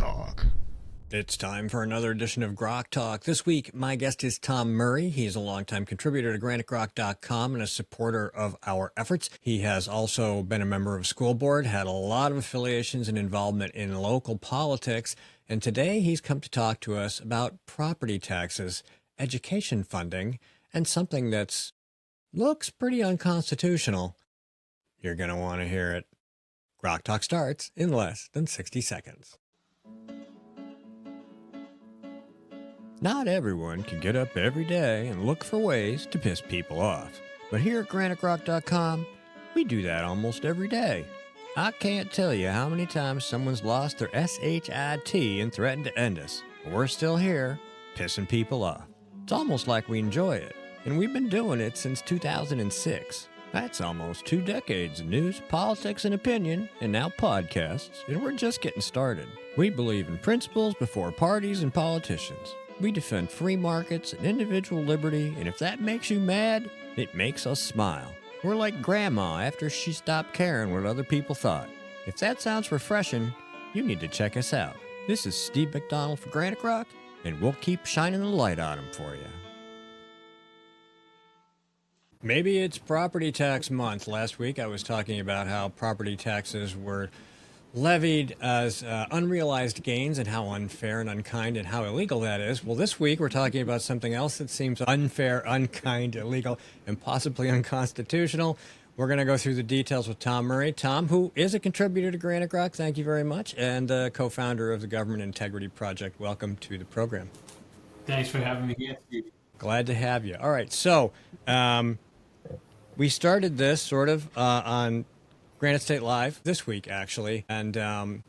GrokTALK. It's time for another edition of GrokTALK. This week, my guest is Tom Murray. He's a longtime contributor to GrokTALK.com and a supporter of our efforts. He has also been a member of school board, had a lot of affiliations and involvement in local politics, and today he's come to talk to us about property taxes, education funding, and something that's looks pretty unconstitutional. You're going to want to hear it. GrokTALK starts in less than 60 seconds. Not everyone can get up every day and look for ways to piss people off. But here at GrokTALK.com, we do that almost every day. I can't tell you how many times someone's lost their SHIT and threatened to end us. But we're still here, pissing people off. It's almost like we enjoy it. And we've been doing it since 2006. That's almost 2 decades of news, politics, and opinion, and now podcasts, and we're just getting started. We believe in principles before parties and politicians. We defend free markets and individual liberty, and if that makes you mad, it makes us smile. We're like Grandma after she stopped caring what other people thought. If that sounds refreshing, you need to check us out. This is Steve McDonald for GrokTALK, and we'll keep shining the light on them for you. Maybe it's property tax month. Last week I was talking about how property taxes were levied as unrealized gains and how unfair and unkind and how illegal that is. Well, this week we're talking about something else that seems unfair, unkind, illegal, and possibly unconstitutional. We're going to go through the details with Tom Murray. Tom, who is a contributor to GrokTALK, thank you very much, and co-founder of the Government Integrity Project. Welcome to the program. Thanks for having me here, Steve. Glad to have you. All right, so we started this sort of on Granite State Live this week, actually, and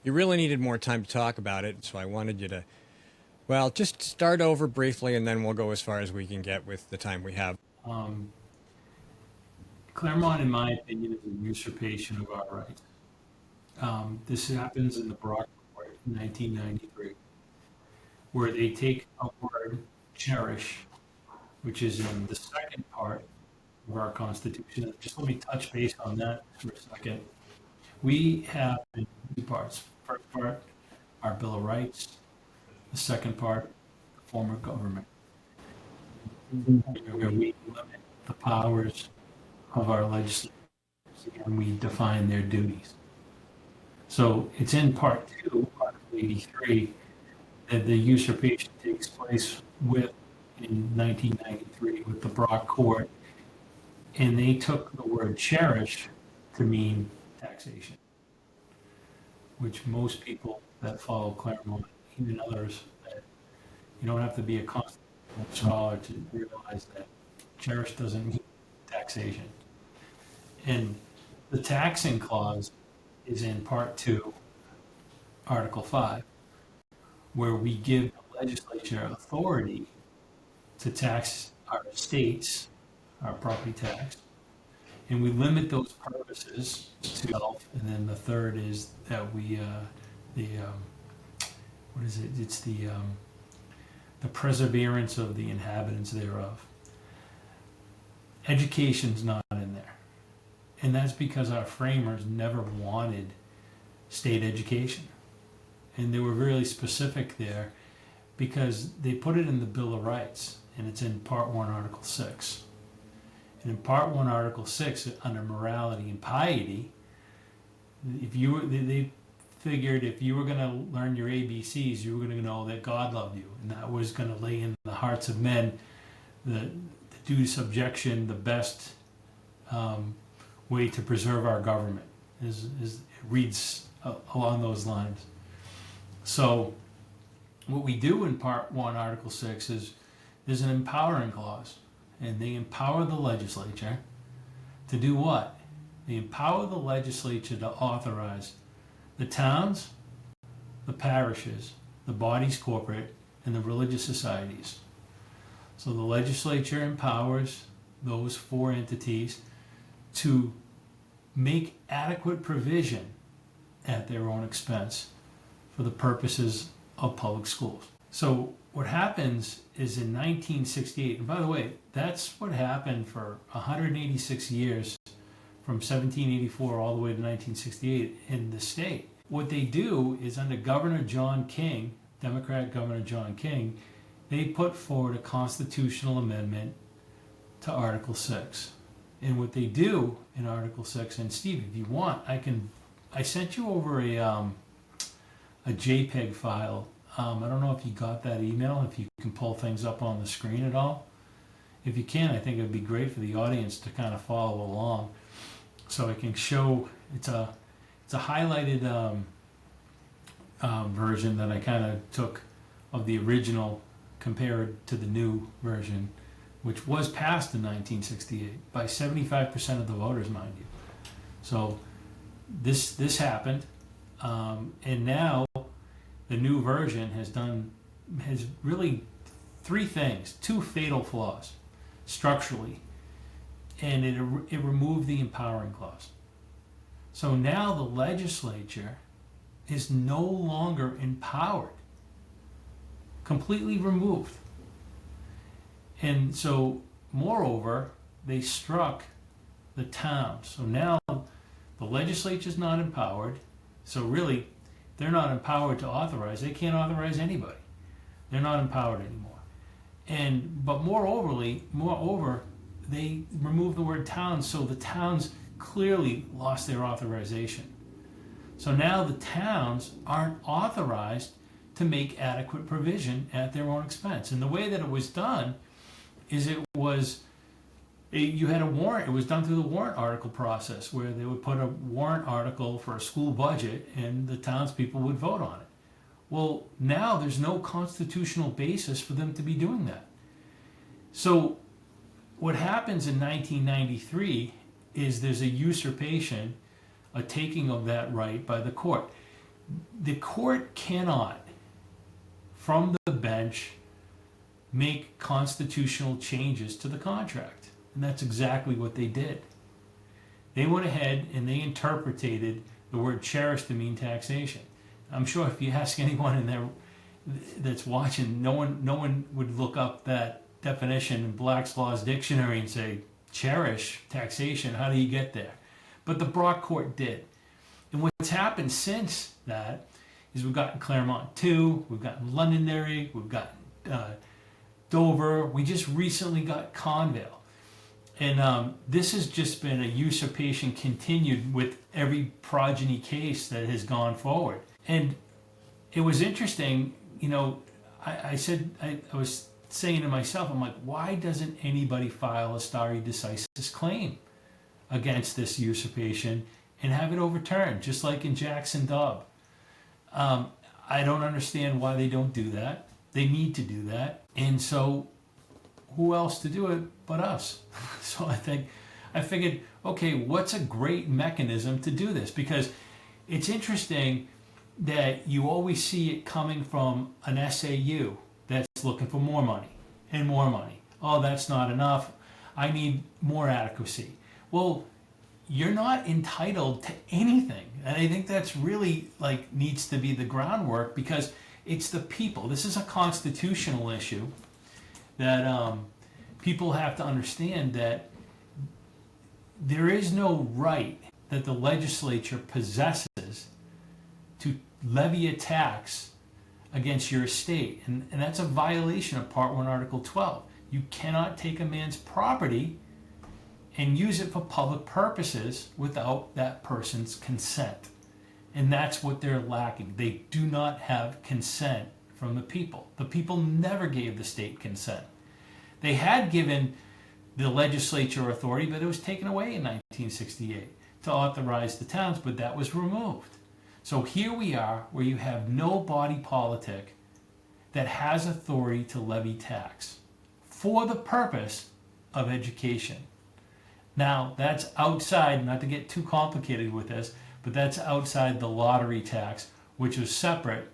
you really needed more time to talk about it, so I wanted you to, well, just start over briefly, and then we'll go as far as we can get with the time we have. Claremont, in my opinion, is a usurpation of our rights. This happens in the Brock Court in 1993, where they take a word, cherish, which is in the second part of our Constitution. Just let me touch base on that for a second. We have two parts. First part, our Bill of Rights. The second part, the form of government. Where we limit the powers of our legislators and we define their duties. So it's in part 2, Article 83, that the usurpation takes place in 1993 with the Brock Court. And they took the word cherish to mean taxation, which most people that follow Claremont, even others, that you don't have to be a constitutional scholar to realize that cherish doesn't mean taxation. And the taxing clause is in part 2, Article 5, where we give the legislature authority to tax our states, our property tax, and we limit those purposes to health. And then the third is that we what is it? It's the perseverance of the inhabitants thereof. Education's not in there, and that's because our framers never wanted state education, and they were really specific there because they put it in the Bill of Rights, and it's in Part 1, Article 6. And in Part 1, Article 6, under morality and piety, they figured if you were going to learn your ABCs, you were going to know that God loved you, and that was going to lay in the hearts of men the due subjection, the best way to preserve our government. It reads along those lines. So what we do in Part 1, Article 6 is there's an empowering clause. And they empower the legislature to do what? They empower the legislature to authorize the towns, the parishes, the bodies corporate, and the religious societies. So the legislature empowers those 4 entities to make adequate provision at their own expense for the purposes of public schools. So what happens is in 1968, and by the way, that's what happened for 186 years from 1784 all the way to 1968 in the state. what they do is under Governor John King, Democrat Governor John King, they put forward a constitutional amendment to Article 6. And what they do in Article 6, and Steve, if you want, I sent you over a JPEG file. I don't know if you got that email, if you can pull things up on the screen at all. If you can, I think it would be great for the audience to kind of follow along. So I can show, it's a highlighted version that I kind of took of the original compared to the new version, which was passed in 1968 by 75% of the voters, mind you. So this happened, and now the new version has really three things, two fatal flaws structurally, and it removed the empowering clause. So now the legislature is no longer empowered, completely removed. And so, moreover, they struck the towns. So now the legislature's not empowered. So really, they're not empowered to authorize. They can't authorize anybody. They're not empowered anymore. But moreover, they removed the word towns, so the towns clearly lost their authorization. So now the towns aren't authorized to make adequate provision at their own expense. And the way that it was done is you had a warrant. It was done through the warrant article process, where they would put a warrant article for a school budget and the townspeople would vote on it. Well, now there's no constitutional basis for them to be doing that. So what happens in 1993 is there's a usurpation, a taking of that right by the court. The court cannot, from the bench, make constitutional changes to the contract. And that's exactly what they did. They went ahead and they interpreted the word cherish to mean taxation. I'm sure if you ask anyone in there that's watching, no one would look up that definition in Black's Law's dictionary and say, cherish taxation, how do you get there? But the Brock Court did. And what's happened since that is we've gotten Claremont 2, we've gotten Londonderry, we've gotten Dover, we just recently got Convale. And this has just been a usurpation continued with every progeny case that has gone forward. And it was interesting, I was saying to myself, I'm like, why doesn't anybody file a stare decisis claim against this usurpation and have it overturned, just like in Jackson Dobb? I don't understand why they don't do that. They need to do that. And so who else to do it but us? So I figured, okay, what's a great mechanism to do this? Because it's interesting that you always see it coming from an SAU that's looking for more money and more money. Oh, that's not enough. I need more adequacy. Well, you're not entitled to anything. And I think that's really needs to be the groundwork, because it's the people. This is a constitutional issue that people have to understand, that there is no right that the legislature possesses to levy a tax against your estate. And that's a violation of Part 1, Article 12. You cannot take a man's property and use it for public purposes without that person's consent. And that's what they're lacking. They do not have consent from the people. The people never gave the state consent. They had given the legislature authority, but it was taken away in 1968 to authorize the towns, but that was removed. So here we are, where you have no body politic that has authority to levy tax for the purpose of education. Now, that's outside, not to get too complicated with this, but that's outside the lottery tax, which was separate,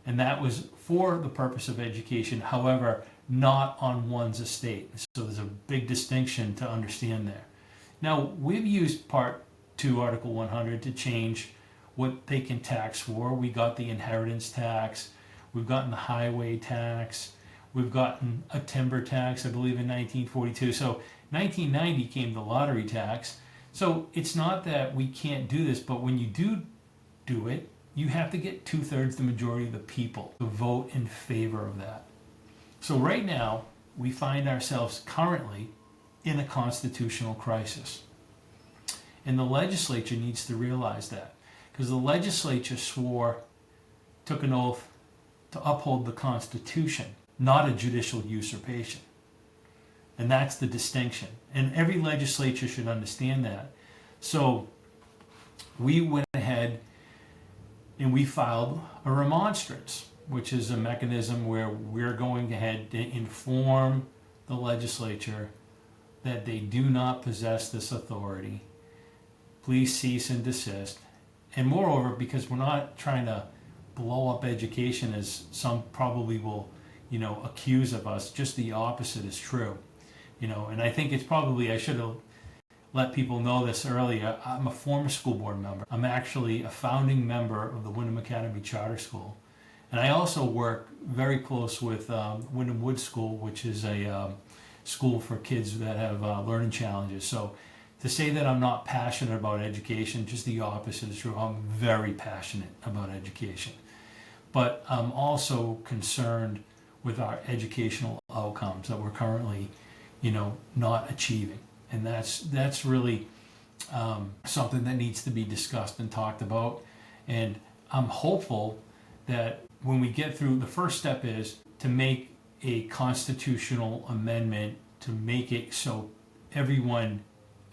and that was for the purpose of education, however, not on one's estate. So there's a big distinction to understand there. Now, we've used Part 2, Article 100 to change what they can tax for. We got the inheritance tax, we've gotten the highway tax, we've gotten a timber tax, I believe, in 1942. So 1990 came the lottery tax. So it's not that we can't do this, but when you do it, you have to get 2/3 the majority of the people to vote in favor of that. So right now, we find ourselves currently in a constitutional crisis. And the legislature needs to realize that, because the legislature took an oath to uphold the Constitution, not a judicial usurpation. And that's the distinction. And every legislature should understand that. So we went ahead and we filed a remonstrance, which is a mechanism where we're going ahead to inform the legislature that they do not possess this authority. Please cease and desist. And moreover, because we're not trying to blow up education, as some probably will, accuse of us, just the opposite is true. And I think it's probably, I should have let people know this earlier. I'm a former school board member. I'm actually a founding member of the Wyndham Academy Charter School. And I also work very close with Wyndham Wood School, which is a school for kids that have learning challenges. So to say that I'm not passionate about education, just the opposite is true. I'm very passionate about education. But I'm also concerned with our educational outcomes that we're currently, not achieving. And that's really something that needs to be discussed and talked about. And I'm hopeful that when we get through, the first step is to make a constitutional amendment to make it so everyone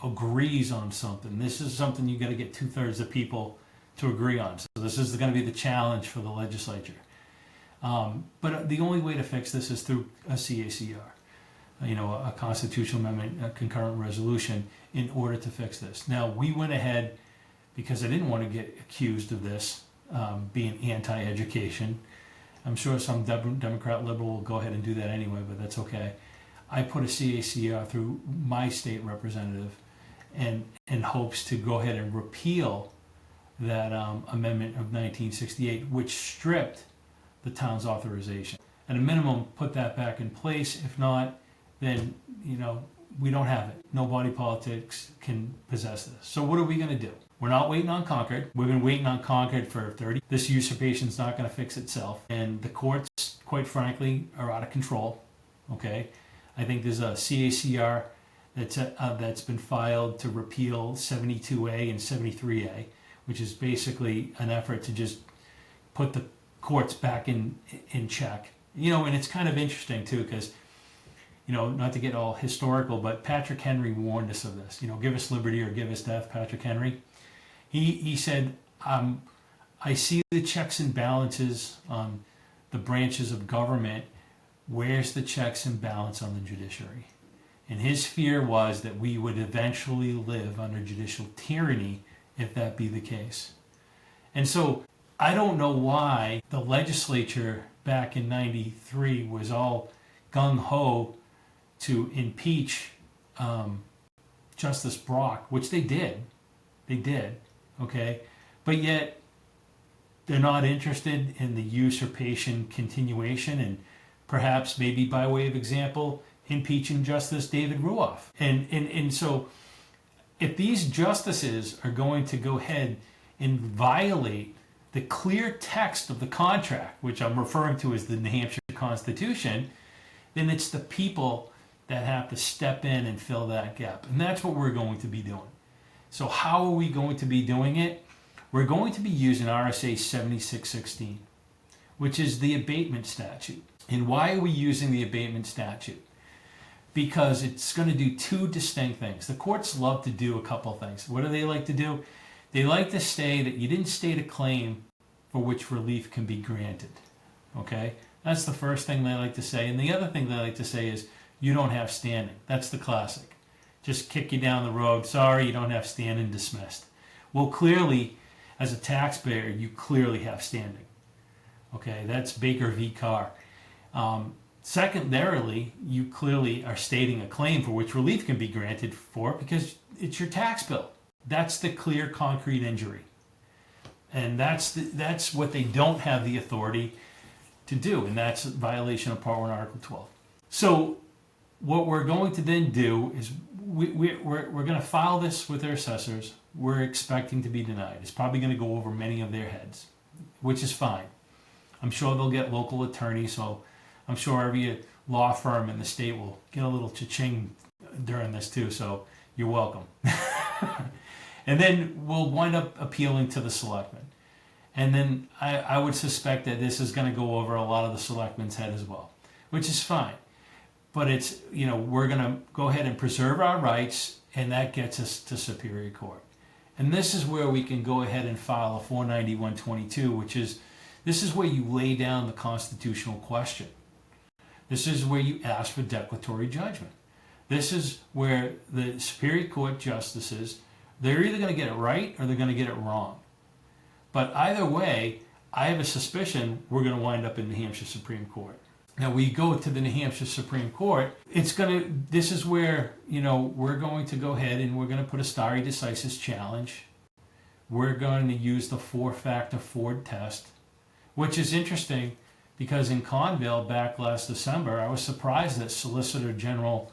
agrees on something. This is something you got to get 2/3 of people to agree on. So this is going to be the challenge for the legislature. But the only way to fix this is through a CACR, a constitutional amendment, a concurrent resolution, in order to fix this. Now, we went ahead, because I didn't want to get accused of this being anti-education. I'm sure some Democrat liberal will go ahead and do that anyway, but that's okay. I put a CACR through my state representative and in hopes to go ahead and repeal that amendment of 1968, which stripped the town's authorization. At a minimum, put that back in place. If not, then, we don't have it. No body politics can possess this. So what are we going to do? We're not waiting on Concord. We've been waiting on Concord for 30. This usurpation's not going to fix itself. And the courts, quite frankly, are out of control. Okay? I think there's a CACR that's been filed to repeal 72A and 73A, which is basically an effort to just put the courts back in check. And it's kind of interesting too, because not to get all historical, but Patrick Henry warned us of this. Give us liberty or give us death, Patrick Henry. He said, I see the checks and balances on the branches of government. Where's the checks and balance on the judiciary? And his fear was that we would eventually live under judicial tyranny if that be the case. And so I don't know why the legislature back in 93 was all gung-ho to impeach Justice Brock, which they did. They did, okay? But yet they're not interested in the usurpation continuation, and perhaps maybe by way of example, impeaching Justice David Ruoff. And so if these justices are going to go ahead and violate the clear text of the contract, which I'm referring to as the New Hampshire Constitution, then it's the people that have to step in and fill that gap. And that's what we're going to be doing. So how are we going to be doing it? We're going to be using RSA 7616, which is the abatement statute. And why are we using the abatement statute? Because it's going to do two distinct things. The courts love to do a couple things. What do they like to do? They like to say that you didn't state a claim for which relief can be granted. Okay? That's the first thing they like to say. And the other thing they like to say is, you don't have standing. That's the classic. Just kick you down the road. Sorry, you don't have standing, dismissed. Well, clearly, as a taxpayer, you clearly have standing. Okay? That's Baker v. Carr. Secondarily, you clearly are stating a claim for which relief can be granted for because it's your tax bill. That's the clear, concrete injury. And that's what they don't have the authority to do, and that's a violation of Part 1, Article 12. So what we're going to then do is we're going to file this with their assessors. We're expecting to be denied. It's probably going to go over many of their heads. which is fine. I'm sure they'll get local attorneys, so I'm sure every law firm in the state will get a little cha-ching during this too, so you're welcome. And then we'll wind up appealing to the selectmen. And then I would suspect that this is going to go over a lot of the selectmen's head as well, which is fine. But it's, we're going to go ahead and preserve our rights, and that gets us to Superior Court. And this is where we can go ahead and file a 49122, which is, this is where you lay down the constitutional question. This is where you ask for declaratory judgment. This is where the Superior Court justices, they're either going to get it right or they're going to get it wrong. But either way, I have a suspicion we're going to wind up in the New Hampshire Supreme Court. Now we go to the New Hampshire Supreme Court, this is where, we're going to go ahead and we're going to put a stare decisis challenge. We're going to use the 4-factor Ford test, which is interesting because in Conville back last December, I was surprised that Solicitor General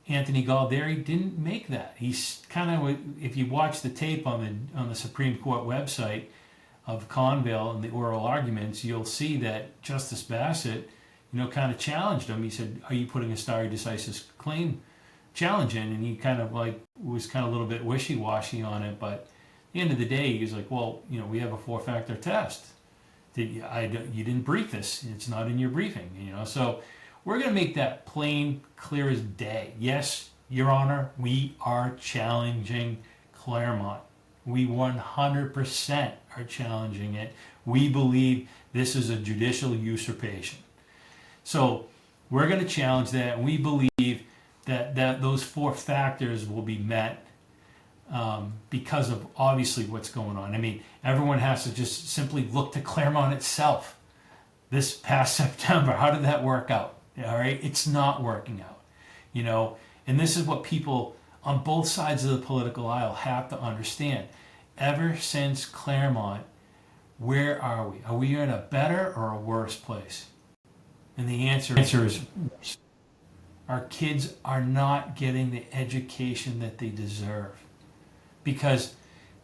Anthony Galderi didn't make that. He's kind of, if you watch the tape on the Supreme Court website of Conville and the oral arguments, you'll see that Justice Bassett, kind of challenged him. He said, "Are you putting a stare decisis claim challenge in?" And he kind of was kind of a little bit wishy-washy on it. But at the end of the day, he was like, "Well, we have a 4-factor test. You didn't brief this. It's not in your briefing." So we're going to make that plain, clear as day. Yes, Your Honor, we are challenging Claremont. We 100% are challenging it. We believe this is a judicial usurpation. So we're going to challenge that, and we believe that those 4 factors will be met because of obviously what's going on. I mean, everyone has to just simply look to Claremont itself this past September. How did that work out? All right, it's not working out, and this is what people on both sides of the political aisle have to understand. Ever since Claremont, where are we? Are we in a better or a worse place? And the answer is worse. Our kids are not getting the education that they deserve because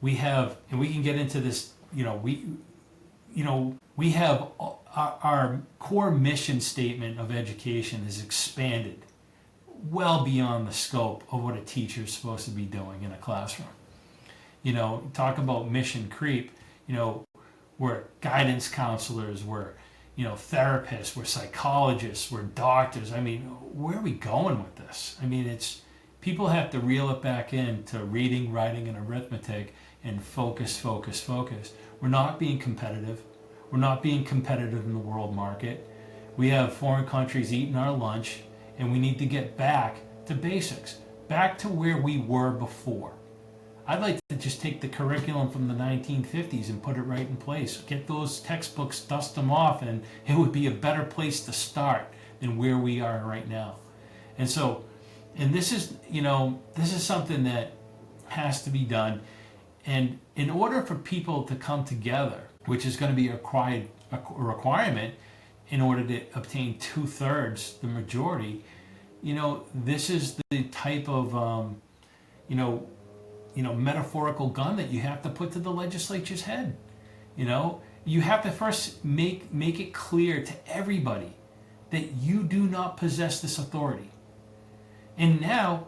we have, and we can get into this, we have our core mission statement of education is expanded well beyond the scope of what a teacher is supposed to be doing in a classroom. Talk about mission creep, we're guidance counselors, we're therapists, we're psychologists, we're doctors. I mean, where are we going with this? I mean, people have to reel it back in to reading, writing, and arithmetic and focus. We're not being competitive. We're not being competitive in the world market. We have foreign countries eating our lunch, and we need to get back to basics, back to where we were before. I'd like to just take the curriculum from the 1950s and put it right in place. Get those textbooks, dust them off, and it would be a better place to start than where we are right now. And so, this is something that has to be done. And in order for people to come together, which is going to be a requirement in order to obtain 2/3, the majority, this is the type of, metaphorical gun that you have to put to the legislature's head. You have to first make it clear to everybody that you do not possess this authority. And now,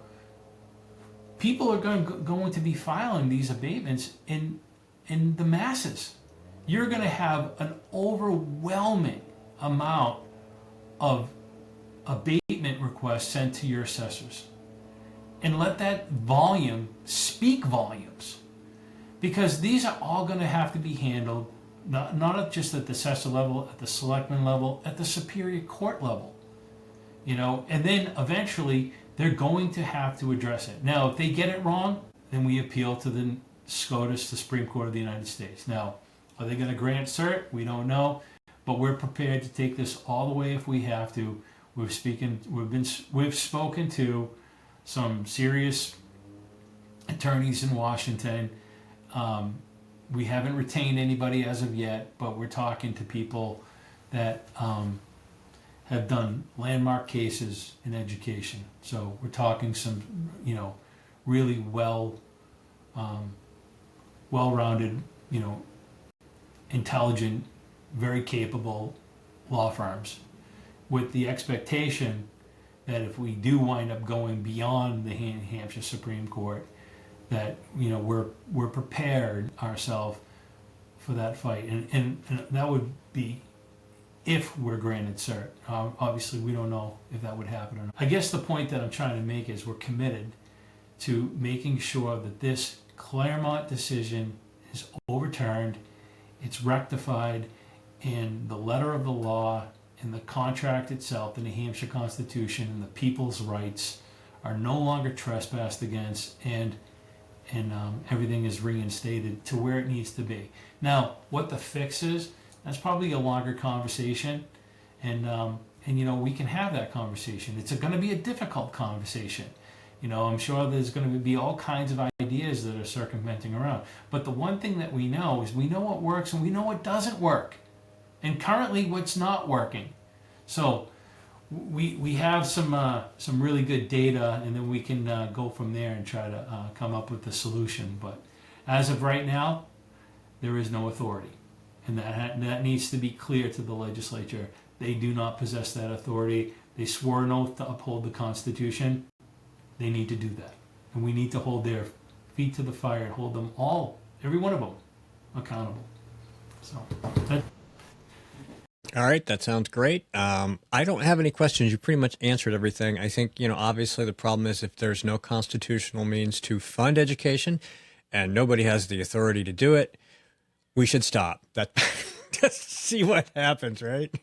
people are going to be filing these abatements in the masses. You're going to have an overwhelming amount of abatement requests sent to your assessors. And let that volume speak volumes. Because these are all going to have to be handled, not just at the assessor level, at the selectman level, at the Superior Court level. And then eventually they're going to have to address it. Now, if they get it wrong, then we appeal to the SCOTUS, the Supreme Court of the United States. Now, are they going to grant cert? We don't know. But we're prepared to take this all the way if we have to. We've spoken to some serious attorneys in Washington. We haven't retained anybody as of yet, but we're talking to people that have done landmark cases in education. So we're talking some, really well-rounded, intelligent, very capable law firms, with the expectation that if we do wind up going beyond the Hampshire Supreme Court, that we're prepared ourselves for that fight, and that would be if we're granted cert. Obviously, we don't know if that would happen or not. I guess the point that I'm trying to make is we're committed to making sure that this Claremont decision is overturned, it's rectified, and the letter of the law and the contract itself, the New Hampshire Constitution, and the people's rights are no longer trespassed against, and everything is reinstated to where it needs to be. Now, what the fix is, that's probably a longer conversation, and we can have that conversation. It's going to be a difficult conversation. I'm sure there's going to be all kinds of ideas that are circumventing around. But the one thing that we know is we know what works and we know what doesn't work, and currently what's not working. So we have some really good data, and then we can go from there and try to come up with a solution. But as of right now, there is no authority, and that needs to be clear to the legislature. They do not possess that authority. They swore an oath to uphold the Constitution. They need to do that, and we need to hold their feet to the fire and hold them all, every one of them, accountable. So. All right, that sounds great. I don't have any questions. You pretty much answered everything. I think, obviously the problem is if there's no constitutional means to fund education and nobody has the authority to do it, we should stop. Just see what happens, right?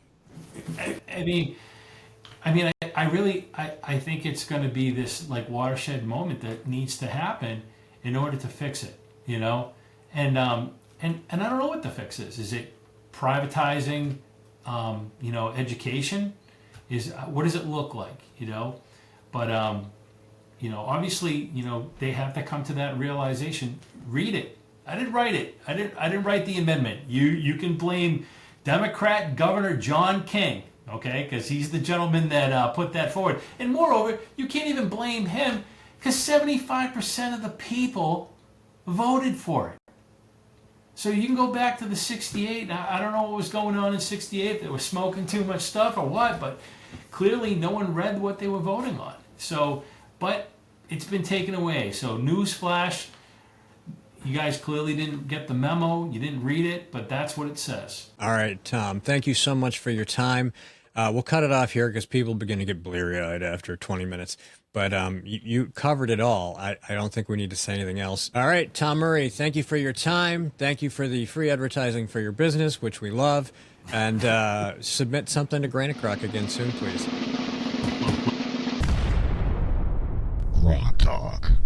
I think it's going to be this like watershed moment that needs to happen in order to fix it, and I don't know what the fix is. Is it privatizing education? What does it look like? But obviously, they have to come to that realization. Read it. I didn't write it. I didn't write the amendment. You can blame Democrat Governor John King, okay, because he's the gentleman that put that forward. And moreover, you can't even blame him because 75% of the people voted for it. So you can go back to the 68. I don't know what was going on in 68. They were smoking too much stuff or what, but clearly no one read what they were voting on. So, but it's been taken away. So newsflash, you guys clearly didn't get the memo. You didn't read it, but that's what it says. All right, Tom, thank you so much for your time. We'll cut it off here because people begin to get bleary-eyed after 20 minutes. But you covered it all. I don't think we need to say anything else. All right, Tom Murray, thank you for your time. Thank you for the free advertising for your business, which we love. And submit something to Granite Grok again soon, please. GrokTALK.